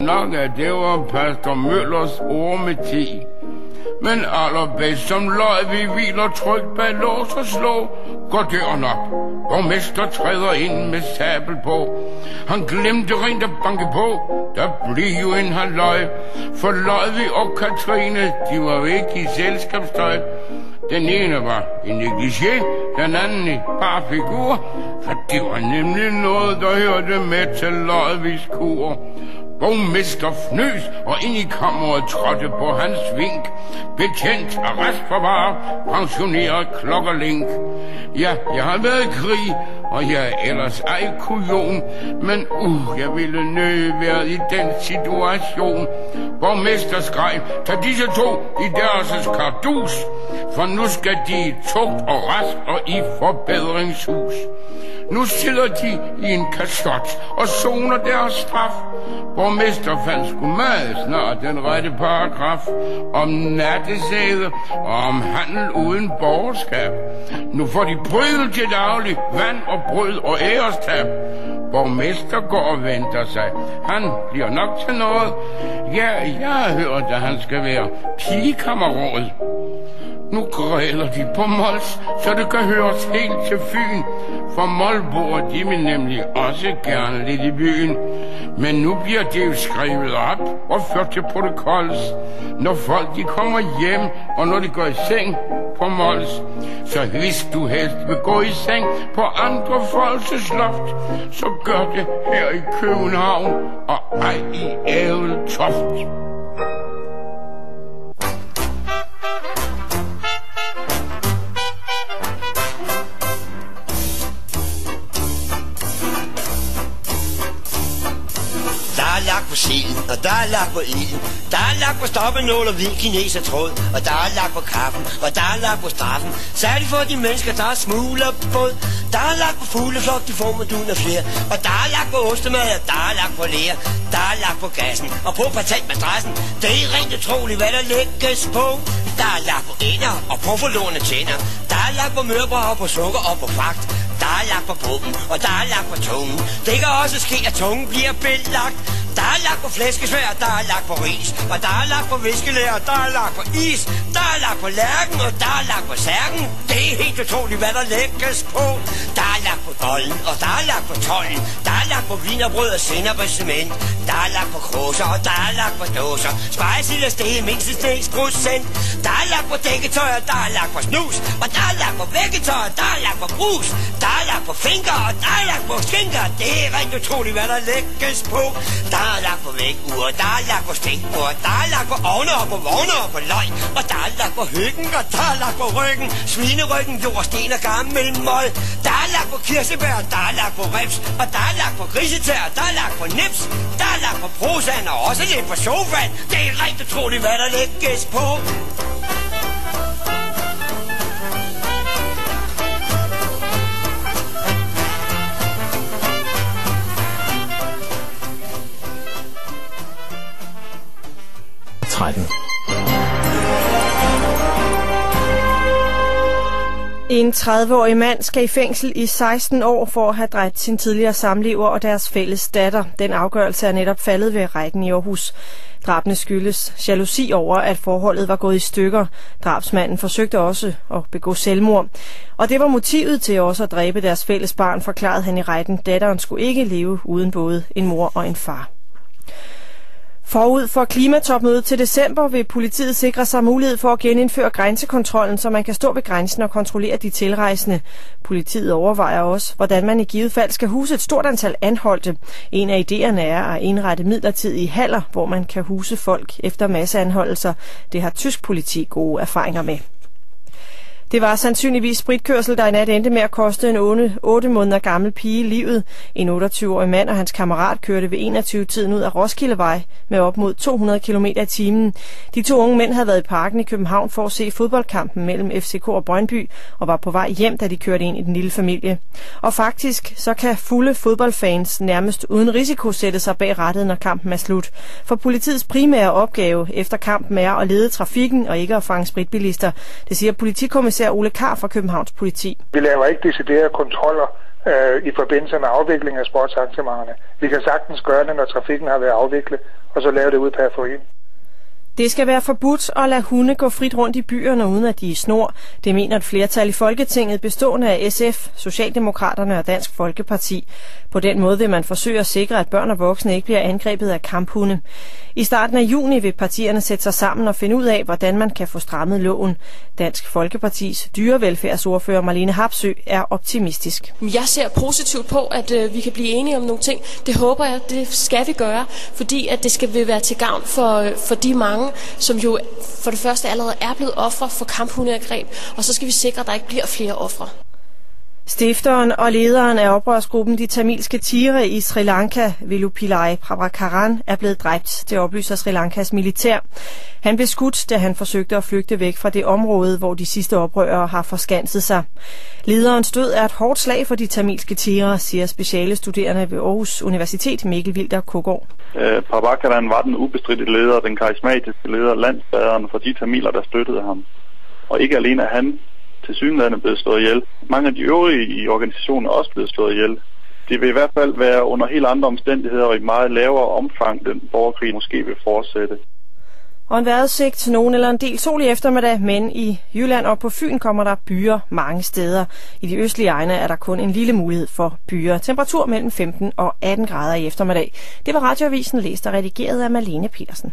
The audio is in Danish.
snak, at det var pastor Møllers ord med 10. Men allerbedst som løg, vi hviler trygt bag lås og slå, går døren op. Borgmester træder ind med sabel på. Han glemte rent at banke på. Der blev jo en halvøj. For Løjvig og Katrine, de var væk i selskabstøj. Den ene var en negligé, den anden i bar figur. For det var nemlig noget, der hørte med til Løjvigs kur. Borgmester fnøs og ind i kammeret trådte på hans vink. Betjent, arrestforvarer, pensioneret klokkerlink. Ja, jeg har været i krig, og jeg er ellers ej kujon. Men jeg ville nødig være i den situation. Borgmester skreg, tag disse to i deres kardus. For nu skal de i tugt og rest og i forbedringshus. Nu sidder de i en kasot og soner deres straf. Borgmester fandt sgu meget snart den rette paragraf om nattesæde og om handel uden borgerskab. Nu får de brød til daglig, vand og brød og ærestab. Borgmester går og venter sig. Han bliver nok til noget. Ja, jeg har hørt, at han skal være pigekammerråd. Nu græler de på Mols, så det kan høres helt til Fyn. For Molboer, de vil nemlig også gerne lidt i byen. Men nu bliver det jo skrevet op og ført til protokolls. Når folk de kommer hjem, og når de går i seng på Mols. Så hvis du helst vil gå i seng på andre folks loft, så gør det her i København og ej i Æveltoft. Der er lagt på silden, og der er lagt på ilden. Der er lagt på stoppenål og hvid kinesertråd. Og der er lagt på kaffen, og der er lagt på straffen. Særligt for de mennesker, der er smugler på båd. Der er lagt på fugleflok, de får med dun og flere. Og der er lagt på ostemad, og der er lagt på ler. Der er lagt på gassen, og på patentmadrassen. Det er rent utroligt, hvad der lægges på. Der er lagt på ender, og på forlorene tænder. Der er lagt på mørbrød, og på sukker, og på fragt. Der er lagt på bukken, og der er lagt på tungen. Det kan også ske, at tungen bliver belagt. Der er lagt på flæskesvær, der er lagt på ris. Og der er lagt på viskelærer, og der er lagt på is. Der er lagt på lærken, og der er lagt på særken. Det er helt utroligt, hvad der lægges på. Der er lagt på dollen, og der er lagt på tollen. Der er lagt på vinerbrød og sennep og cement. Der er lagt på krusser, og der er lagt på dåser. Spejsild og steg, mindst stegsprocent. Der er lagt på dækketøj, og der er lagt på snus. Og der er lagt på vækketøj, og der er lagt på brus. Der er lagt på finker, og der er lagt på skinker. Det er rent utroligt, hvad der lægges på. Der er lagt på vægure, der er lagt på stinkbord. Der er lagt på ovne og på vogne og på løg. Og der er lagt på hyggen, og der er lagt på ryggen. Svineryggen, jord, sten og gammel møg. Der er lagt på kirsebær, der er lagt på ribs. Og der er lagt på grisetær, der er lagt på nips. Der er lagt på prosaen og også lidt på sofaen. Det er rent utroligt, hvad der lægges på. En 30-årig mand skal i fængsel i 16 år for at have dræbt sin tidligere samlever og deres fælles datter. Den afgørelse er netop faldet ved retten i Aarhus. Drabene skyldes jalousi over, at forholdet var gået i stykker. Drabsmanden forsøgte også at begå selvmord. Og det var motivet til også at dræbe deres fælles barn, forklarede han i retten. Datteren skulle ikke leve uden både en mor og en far. Forud for klimatopmødet til december vil politiet sikre sig mulighed for at genindføre grænsekontrollen, så man kan stå ved grænsen og kontrollere de tilrejsende. Politiet overvejer også, hvordan man i givet fald skal huse et stort antal anholdte. En af idéerne er at indrette midlertidige haller, hvor man kan huse folk efter masseanholdelser. Det har tysk politi gode erfaringer med. Det var sandsynligvis spritkørsel, der i nat endte med at koste en 8 måneder gammel pige livet. En 28-årig mand og hans kammerat kørte ved 21-tiden ud af Roskildevej med op mod 200 km i timen. De to unge mænd havde været i parken i København for at se fodboldkampen mellem FCK og Brøndby og var på vej hjem, da de kørte ind i den lille familie. Og faktisk så kan fulde fodboldfans nærmest uden risiko sætte sig bag rattet, når kampen er slut. For politiets primære opgave efter kampen er at lede trafikken og ikke at fange spritbilister. Det siger politikommissær Ole Kar fra Københavns Politi. Vi laver ikke deciderede kontroller i forbindelse med afvikling af sportsarrangementerne. Vi kan sagtens gøre det, når trafikken har været afviklet, og så lave det ud per forening. Det skal være forbudt at lade hunde gå frit rundt i byerne, uden at de er snor. Det mener et flertal i Folketinget, bestående af SF, Socialdemokraterne og Dansk Folkeparti. På den måde vil man forsøge at sikre, at børn og voksne ikke bliver angrebet af kamphunde. I starten af juni vil partierne sætte sig sammen og finde ud af, hvordan man kan få strammet loven. Dansk Folkepartis dyrevelfærdsordfører Marlene Harpsøe er optimistisk. Jeg ser positivt på, at vi kan blive enige om nogle ting. Det håber jeg, det skal vi gøre, fordi at det skal være til gavn for de mange, som jo for det første allerede er blevet ofre for kamphundeangreb, og så skal vi sikre, at der ikke bliver flere ofre. Stifteren og lederen af oprørsgruppen De Tamilske Tigre i Sri Lanka, Vellupillai Prabhakaran, er blevet dræbt. Det oplyser Sri Lankas militær. Han blev skudt, da han forsøgte at flygte væk fra det område, hvor de sidste oprørere har forskanset sig. Lederens død er et hårdt slag for De Tamilske Tigre, siger speciale studerende ved Aarhus Universitet Mikkel Wilder Kogård. Prabhakaran var den ubestridte leder, den karismatiske leder, landsfaderen for de tamiler, der støttede ham. Og ikke alene er han tilsyneladende blevet slået ihjel. Mange af de øvrige i organisationen er også blevet slået ihjel. Det vil i hvert fald være under helt andre omstændigheder og i meget lavere omfang, den borgerkrig måske vil fortsætte. Og en vejrudsigt, nogen eller en del sol i eftermiddag, men i Jylland og på Fyn kommer der byer mange steder. I de østlige egne er der kun en lille mulighed for byer. Temperatur mellem 15 og 18 grader i eftermiddag. Det var Radioavisen, læst og redigeret af Malene Petersen.